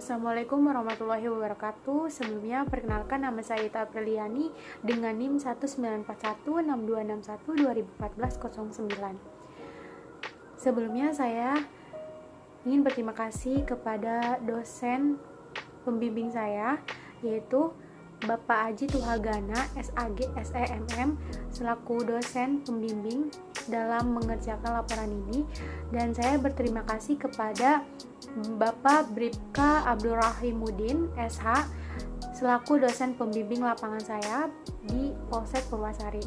Assalamualaikum warahmatullahi wabarakatuh. Sebelumnya perkenalkan, nama saya Ita Apriliani dengan NIM 19416261201409. Sebelumnya saya ingin berterima kasih kepada dosen pembimbing saya, yaitu Bapak Aji Tuhagana SAG SEMM selaku dosen pembimbing dalam mengerjakan laporan ini, dan saya berterima kasih kepada Bapak Bribka Abdul Rahimuddin SH selaku dosen pembimbing lapangan saya di Polsek Purwasari.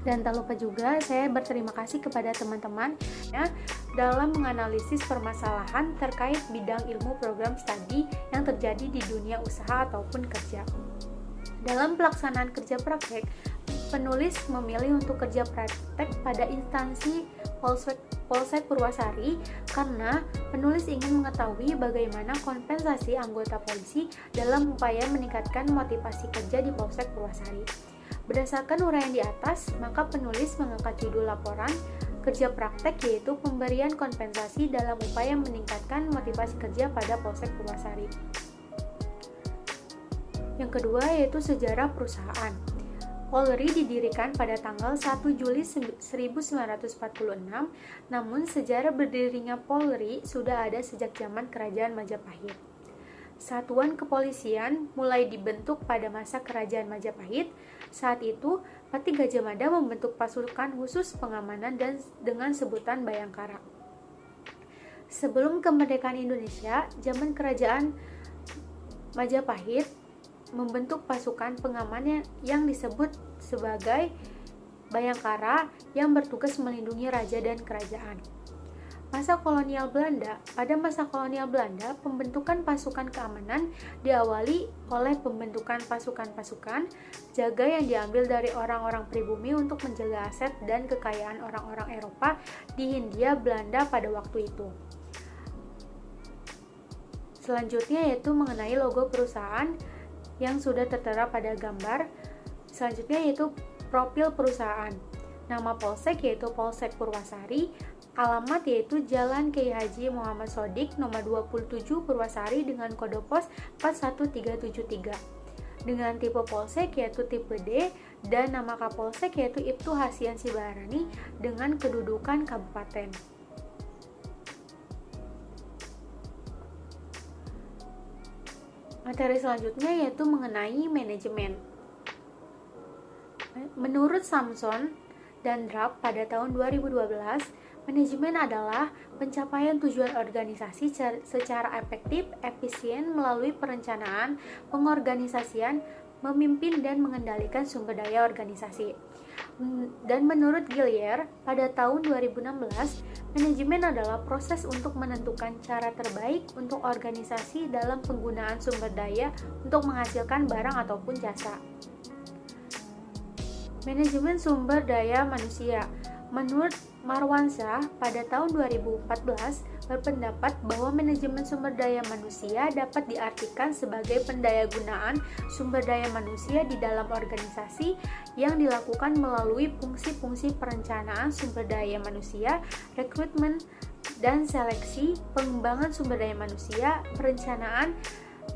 Dan tak lupa juga saya berterima kasih kepada teman-teman ya, dalam menganalisis permasalahan terkait bidang ilmu program studi yang terjadi di dunia usaha ataupun kerja. Dalam pelaksanaan kerja praktek, penulis memilih untuk kerja praktek pada instansi Polsek Purwasari karena penulis ingin mengetahui bagaimana kompensasi anggota polisi dalam upaya meningkatkan motivasi kerja di Polsek Purwasari. Berdasarkan uraian di atas, maka penulis mengangkat judul laporan kerja praktek yaitu pemberian kompensasi dalam upaya meningkatkan motivasi kerja pada Polsek Purwasari. Yang kedua yaitu sejarah perusahaan. Polri didirikan pada tanggal 1 Juli 1946, namun sejarah berdirinya Polri sudah ada sejak zaman Kerajaan Majapahit. Satuan kepolisian mulai dibentuk pada masa Kerajaan Majapahit. Saat itu, Pati Gajah Mada membentuk pasukan khusus pengamanan dan dengan sebutan Bayangkara. Sebelum kemerdekaan Indonesia, zaman Kerajaan Majapahit membentuk pasukan pengaman yang disebut sebagai Bayangkara yang bertugas melindungi raja dan kerajaan. Pada masa kolonial Belanda, pembentukan pasukan keamanan diawali oleh pembentukan pasukan-pasukan jaga yang diambil dari orang-orang pribumi untuk menjaga aset dan kekayaan orang-orang Eropa di Hindia Belanda pada waktu itu. Selanjutnya yaitu mengenai logo perusahaan yang sudah tertera pada gambar. Selanjutnya yaitu profil perusahaan. Nama polsek yaitu Polsek Purwasari, alamat yaitu Jalan Kiai Haji Muhammad Shodiq nomor 27 Purwasari dengan kode pos 41373. Dengan tipe polsek yaitu tipe D, dan nama Kapolsek yaitu Ibtu Hasian Sibarani dengan kedudukan kabupaten. Materi selanjutnya yaitu mengenai manajemen. Menurut Samson dan Drap pada tahun 2012, manajemen adalah pencapaian tujuan organisasi secara efektif, efisien melalui perencanaan, pengorganisasian, memimpin dan mengendalikan sumber daya organisasi. Dan menurut Gillier, pada tahun 2016, manajemen adalah proses untuk menentukan cara terbaik untuk organisasi dalam penggunaan sumber daya untuk menghasilkan barang ataupun jasa. Manajemen sumber daya manusia. Menurut Marwansyah, pada tahun 2014 berpendapat bahwa manajemen sumber daya manusia dapat diartikan sebagai pendayagunaan sumber daya manusia di dalam organisasi yang dilakukan melalui fungsi-fungsi perencanaan sumber daya manusia, rekrutmen dan seleksi, pengembangan sumber daya manusia, perencanaan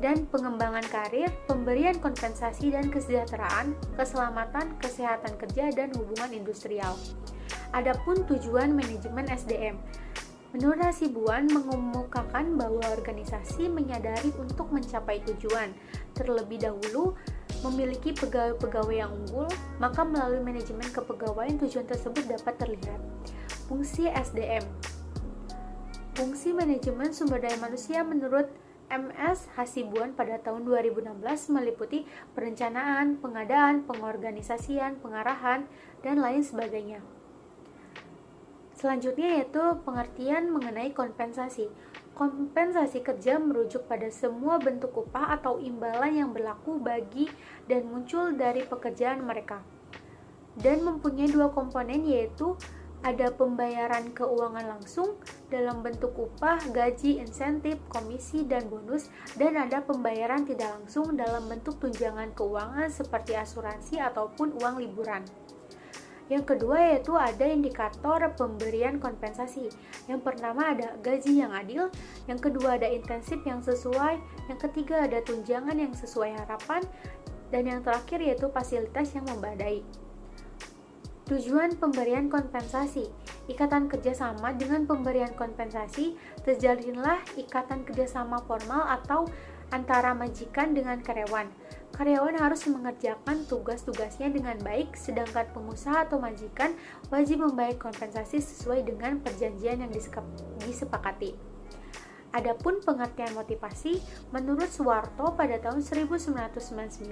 dan pengembangan karir, pemberian kompensasi dan kesejahteraan, keselamatan, kesehatan kerja, dan hubungan industrial. Adapun tujuan manajemen SDM. Menurut Hasibuan mengemukakan bahwa organisasi menyadari untuk mencapai tujuan terlebih dahulu memiliki pegawai-pegawai yang unggul, maka melalui manajemen kepegawaian tujuan tersebut dapat terlihat. Fungsi SDM. Fungsi manajemen sumber daya manusia menurut MS Hasibuan pada tahun 2016 meliputi perencanaan, pengadaan, pengorganisasian, pengarahan, dan lain sebagainya. Selanjutnya yaitu pengertian mengenai kompensasi. Kompensasi kerja merujuk pada semua bentuk upah atau imbalan yang berlaku bagi dan muncul dari pekerjaan mereka. Dan mempunyai dua komponen yaitu ada pembayaran keuangan langsung dalam bentuk upah, gaji, insentif, komisi, dan bonus, dan ada pembayaran tidak langsung dalam bentuk tunjangan keuangan seperti asuransi ataupun uang liburan. Yang kedua yaitu ada indikator pemberian kompensasi. Yang pertama ada gaji yang adil, yang kedua ada intensif yang sesuai, yang ketiga ada tunjangan yang sesuai harapan, dan yang terakhir yaitu fasilitas yang memadai. Tujuan pemberian kompensasi. Ikatan kerjasama dengan pemberian kompensasi terjalinlah ikatan kerjasama formal atau antara majikan dengan karyawan. Karyawan harus mengerjakan tugas-tugasnya dengan baik, sedangkan pengusaha atau majikan wajib membayar kompensasi sesuai dengan perjanjian yang disepakati. Adapun pengertian motivasi, menurut Suwarto pada tahun 1999,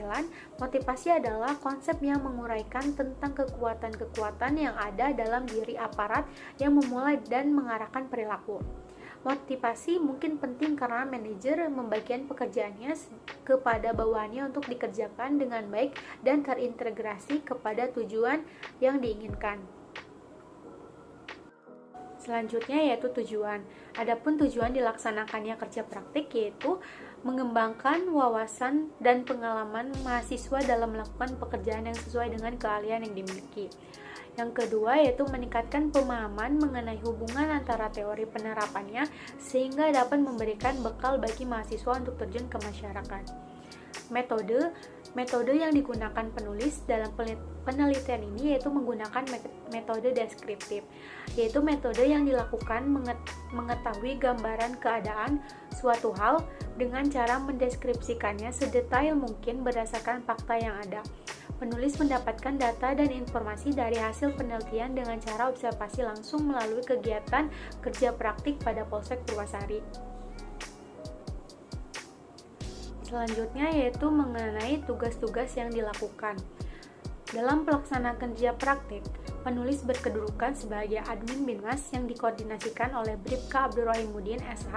motivasi adalah konsep yang menguraikan tentang kekuatan-kekuatan yang ada dalam diri aparat yang memulai dan mengarahkan perilaku. Motivasi mungkin penting karena manajer membagikan pekerjaannya kepada bawahannya untuk dikerjakan dengan baik dan terintegrasi kepada tujuan yang diinginkan. Selanjutnya yaitu tujuan. Adapun tujuan dilaksanakannya kerja praktik yaitu mengembangkan wawasan dan pengalaman mahasiswa dalam melakukan pekerjaan yang sesuai dengan keahlian yang dimiliki. Yang kedua yaitu meningkatkan pemahaman mengenai hubungan antara teori penerapannya sehingga dapat memberikan bekal bagi mahasiswa untuk terjun ke masyarakat. Metode yang digunakan penulis dalam penelitian ini yaitu menggunakan metode deskriptif, yaitu metode yang dilakukan mengetahui gambaran keadaan suatu hal dengan cara mendeskripsikannya sedetail mungkin berdasarkan fakta yang ada. Penulis mendapatkan data dan informasi dari hasil penelitian dengan cara observasi langsung melalui kegiatan kerja praktik pada Polsek Purwasari. Selanjutnya yaitu mengenai tugas-tugas yang dilakukan. Dalam pelaksanaan kerja praktik, penulis berkedudukan sebagai admin Binmas yang dikoordinasikan oleh Bribka Abdurrahimuddin SH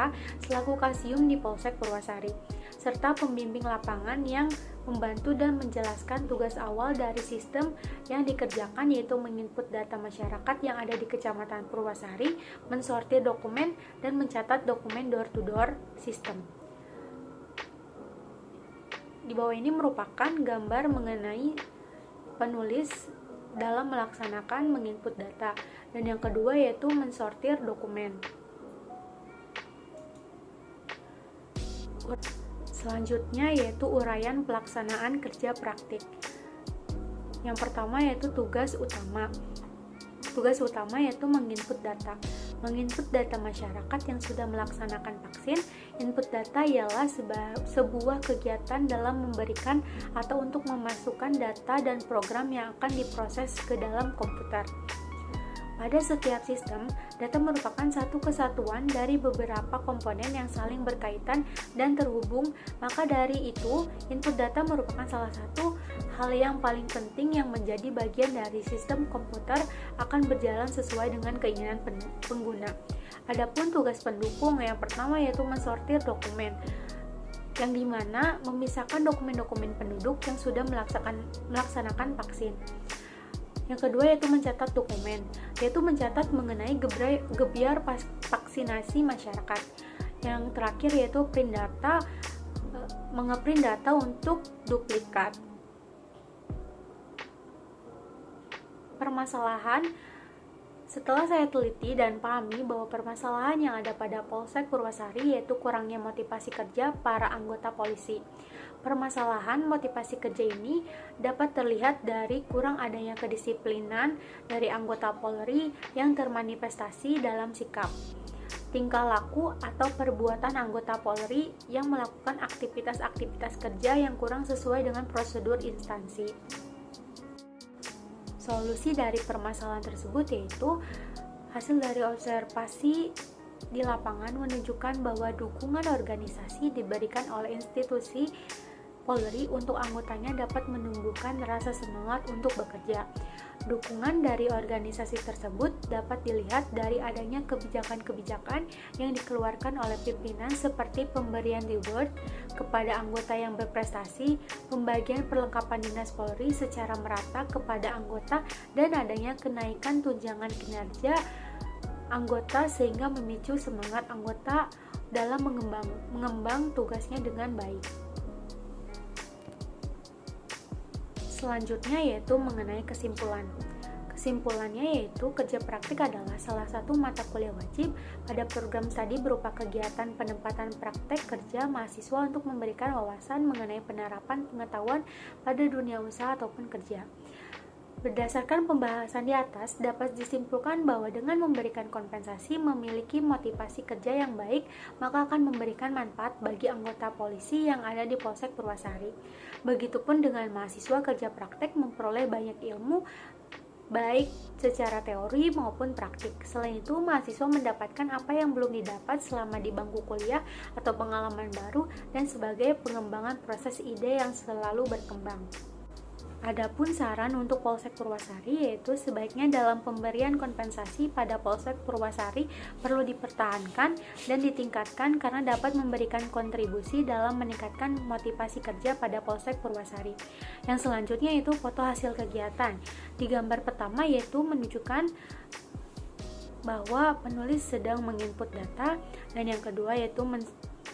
selaku Kasium di Polsek Purwasari, serta pembimbing lapangan yang membantu dan menjelaskan tugas awal dari sistem yang dikerjakan yaitu menginput data masyarakat yang ada di Kecamatan Purwasari, mensortir dokumen, dan mencatat dokumen door-to-door sistem. Di bawah ini merupakan gambar mengenai penulis dalam melaksanakan menginput data, dan yang kedua yaitu mensortir dokumen. Selanjutnya yaitu uraian pelaksanaan kerja praktik. Yang pertama yaitu tugas utama. Tugas utama yaitu menginput data. Menginput data masyarakat yang sudah melaksanakan vaksin. Input data ialah sebuah kegiatan dalam memberikan atau untuk memasukkan data dan program yang akan diproses ke dalam komputer. Pada setiap sistem, data merupakan satu kesatuan dari beberapa komponen yang saling berkaitan dan terhubung, maka dari itu, input data merupakan salah satu hal yang paling penting yang menjadi bagian dari sistem komputer akan berjalan sesuai dengan keinginan pengguna. Adapun tugas pendukung yang pertama yaitu mensortir dokumen, yang dimana memisahkan dokumen-dokumen penduduk yang sudah melaksanakan vaksin. Yang kedua yaitu mencatat dokumen, yaitu mencatat mengenai gebiar vaksinasi masyarakat. Yang terakhir yaitu print data, mengeprint data untuk duplikat. Permasalahan. Setelah saya teliti dan pahami bahwa permasalahan yang ada pada Polsek Purwasari yaitu kurangnya motivasi kerja para anggota polisi. Permasalahan motivasi kerja ini dapat terlihat dari kurang adanya kedisiplinan dari anggota Polri yang termanifestasi dalam sikap, tingkah laku atau perbuatan anggota Polri yang melakukan aktivitas-aktivitas kerja yang kurang sesuai dengan prosedur instansi. Solusi dari permasalahan tersebut yaitu hasil dari observasi di lapangan menunjukkan bahwa dukungan organisasi diberikan oleh institusi Polri untuk anggotanya dapat menumbuhkan rasa semangat untuk bekerja. Dukungan dari organisasi tersebut dapat dilihat dari adanya kebijakan-kebijakan yang dikeluarkan oleh pimpinan seperti pemberian reward kepada anggota yang berprestasi, pembagian perlengkapan dinas Polri secara merata kepada anggota, dan adanya kenaikan tunjangan kinerja anggota sehingga memicu semangat anggota dalam mengembang tugasnya dengan baik. Selanjutnya yaitu mengenai kesimpulan. Kesimpulannya yaitu kerja praktik adalah salah satu mata kuliah wajib pada program studi berupa kegiatan penempatan praktek kerja mahasiswa untuk memberikan wawasan mengenai penerapan pengetahuan pada dunia usaha ataupun kerja. Berdasarkan pembahasan di atas, dapat disimpulkan bahwa dengan memberikan kompensasi memiliki motivasi kerja yang baik, maka akan memberikan manfaat bagi anggota polisi yang ada di Polsek Purwasari. Begitupun dengan mahasiswa kerja praktek memperoleh banyak ilmu, baik secara teori maupun praktik. Selain itu, mahasiswa mendapatkan apa yang belum didapat selama di bangku kuliah atau pengalaman baru dan sebagai pengembangan proses ide yang selalu berkembang. Adapun saran untuk Polsek Purwasari yaitu sebaiknya dalam pemberian kompensasi pada Polsek Purwasari perlu dipertahankan dan ditingkatkan karena dapat memberikan kontribusi dalam meningkatkan motivasi kerja pada Polsek Purwasari. Yang selanjutnya yaitu foto hasil kegiatan. Di gambar pertama yaitu menunjukkan bahwa penulis sedang menginput data, dan yang kedua yaitu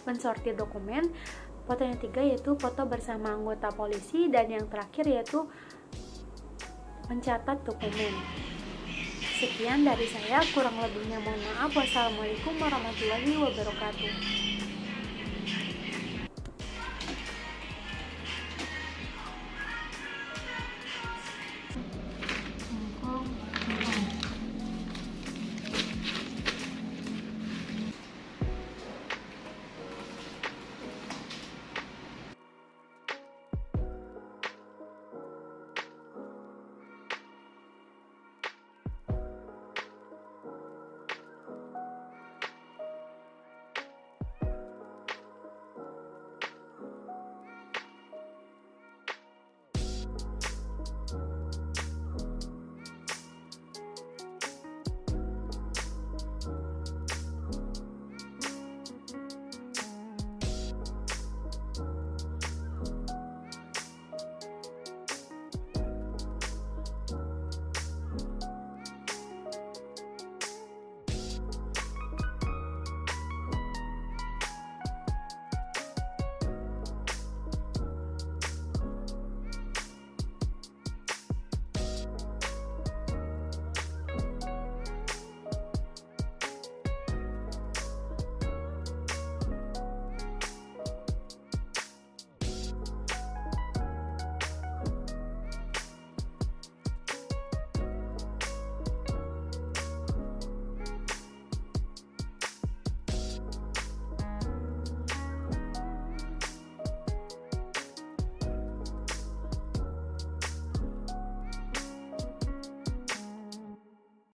mensortir dokumen. Foto yang ketiga yaitu foto bersama anggota polisi, dan yang terakhir yaitu mencatat dokumen. Sekian dari saya, kurang lebihnya mohon maaf. Wassalamualaikum warahmatullahi wabarakatuh.